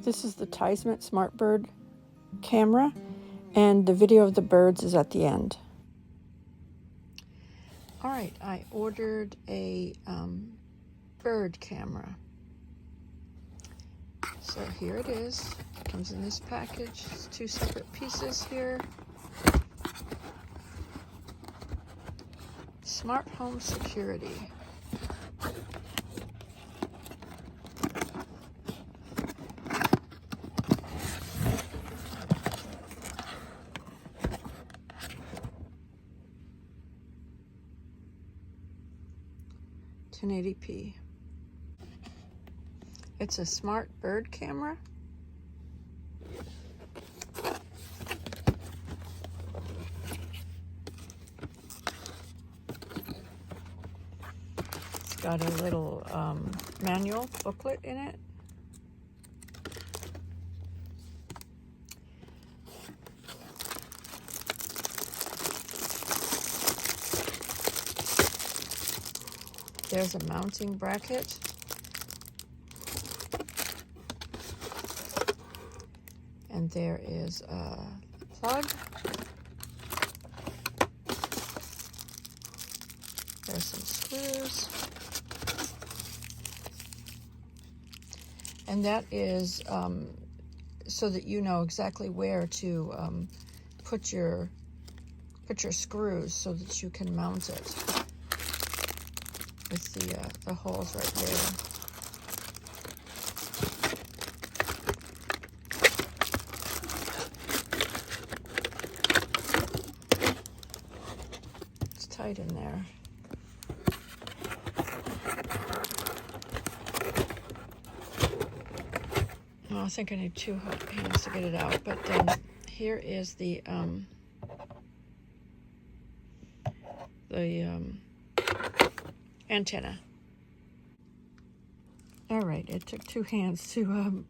This is the Tisement Smart Bird camera, and the video of the birds is at the end. All right, I ordered a bird camera. So here it is. It comes in this package. It's 2 separate pieces here. Smart home security. .1080p. It's a smart bird camera. It's got a little manual booklet in it. There's a mounting bracket. And there is a plug. There's some screws. And that is so that you know exactly where to put your screws so that you can mount it with the holes right there. It's tight in there. Well, I think I need 2 hands to get it out, but here is the antenna. All right, it took 2 hands to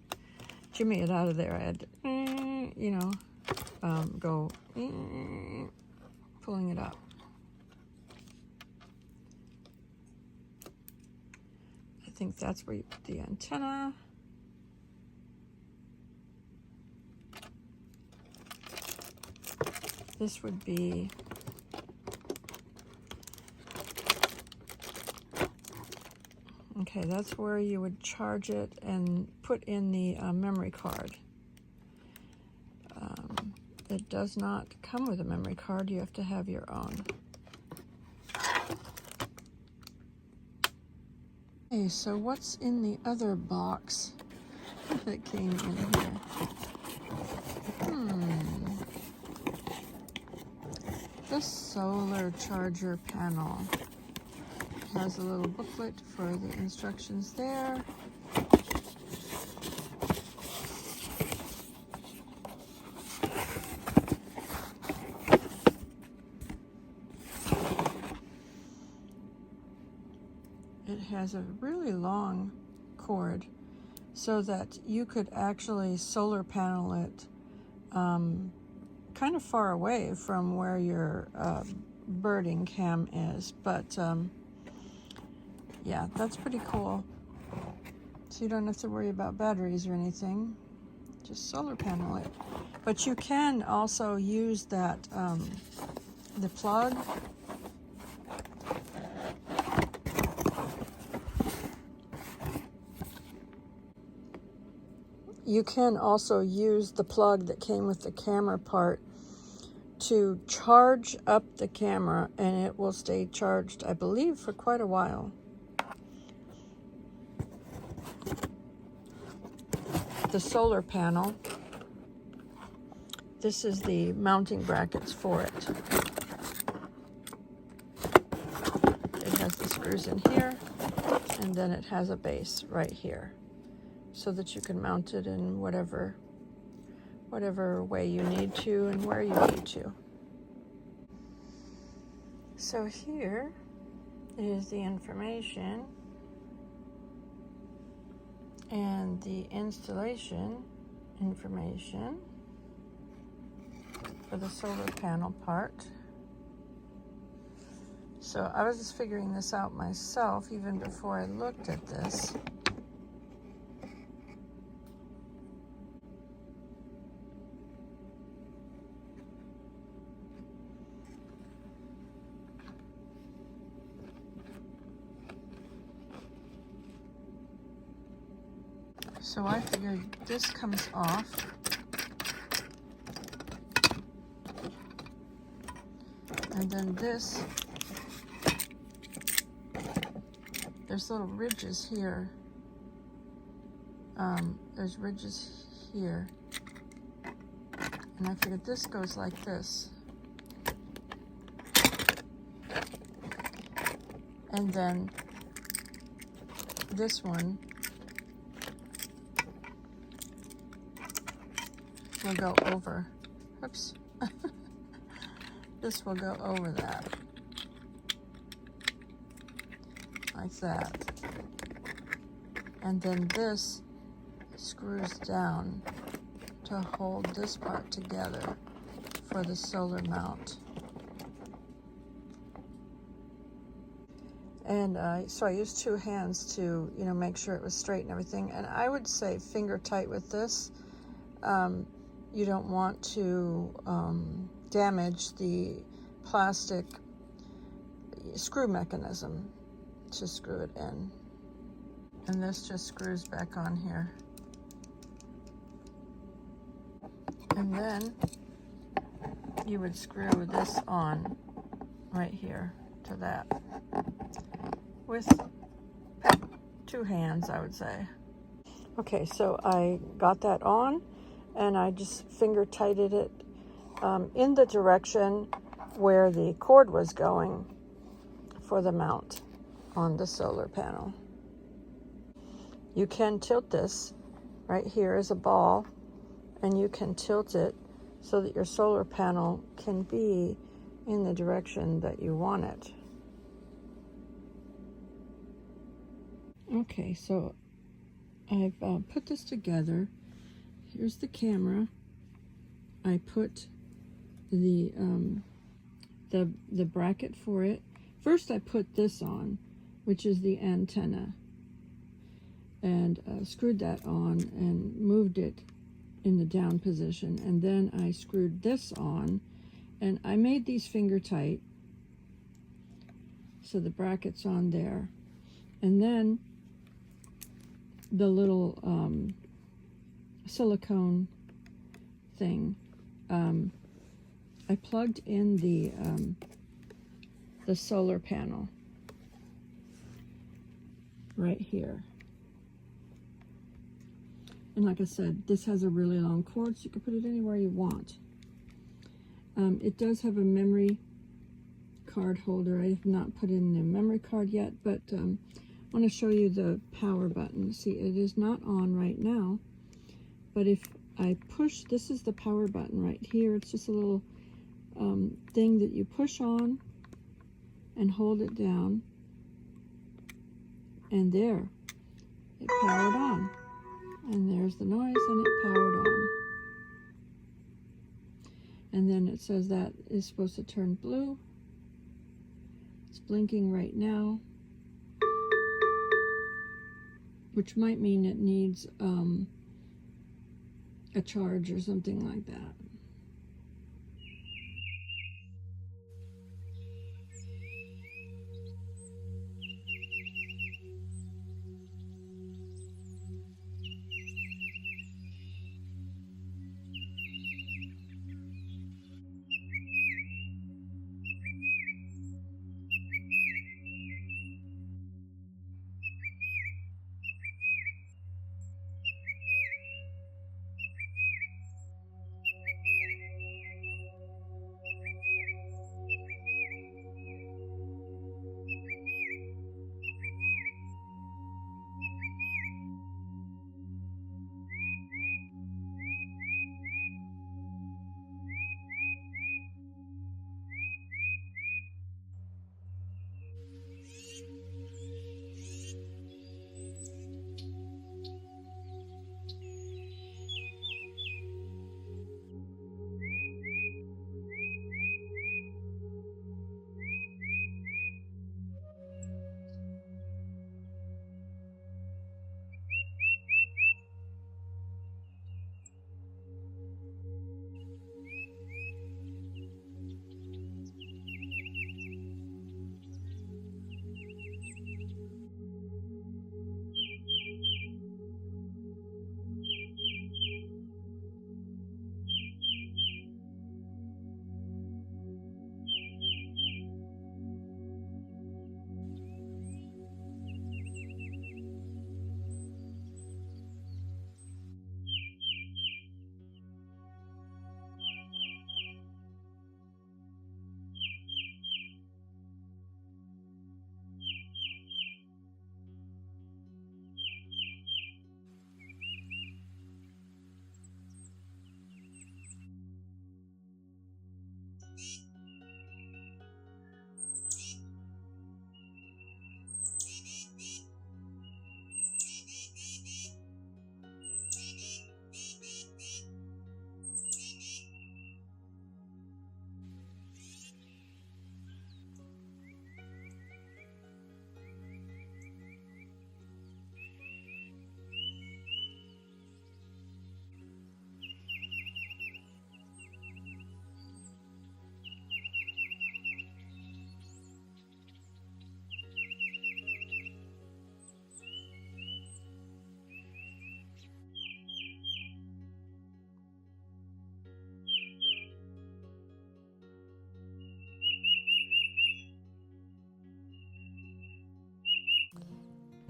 jimmy it out of there. I had to, go pulling it up. I think that's where you put the antenna. This would be okay, that's where you would charge it and put in the memory card. It does not come with a memory card. You have to have your own. Okay, so what's in the other box that came in here? The solar charger panel. Has a little booklet for the instructions there. It has a really long cord so that you could actually solar panel it kind of far away from where your birding cam is, but yeah, that's pretty cool. So you don't have to worry about batteries or anything. Just solar panel it. But you can also use that, the plug. You can also use the plug that came with the camera part to charge up the camera, and it will stay charged, I believe, for quite a while. The solar panel, this is the mounting brackets for it. It has the screws in here, and then it has a base right here so that you can mount it in whatever way you need to and where you need to. So here is the information and the installation information for the solar panel part. So I was just figuring this out myself even before I looked at this. So I figured this comes off. And then this, there's little ridges here. There's ridges here. And I figured this goes like this. And then this one will go over. Oops. This will go over that. Like that. And then this screws down to hold this part together for the solar mount. And so I used two hands to, make sure it was straight and everything. And I would say finger tight with this. You don't want to damage the plastic screw mechanism to screw it in. And this just screws back on here. And then you would screw this on right here to that with two hands, I would say. Okay, so I got that on and I just finger tightened it in the direction where the cord was going for the mount on the solar panel. You can tilt this. Right here is a ball, and you can tilt it so that your solar panel can be in the direction that you want it. Okay, so I've put this together. Here's the camera. I put the bracket for it. First I put this on, which is the antenna, and screwed that on and moved it in the down position. And then I screwed this on, and I made these finger tight so the bracket's on there. And then the little silicone thing, I plugged in the solar panel right here. And like I said, this has a really long cord, so you can put it anywhere you want. It does have a memory card holder. I have not put in the memory card yet, but I want to show you the power button. See, it is not on right now, but if I push, this is the power button right here. It's just a little thing that you push on and hold it down, and there, it powered on. And there's the noise, and it powered on. And then it says that is supposed to turn blue. It's blinking right now, which might mean it needs a charge or something like that.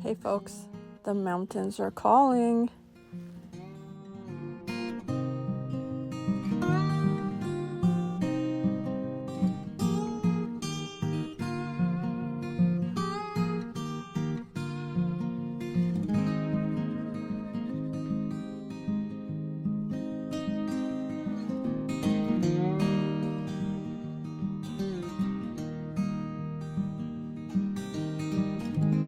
Hey folks, the mountains are calling.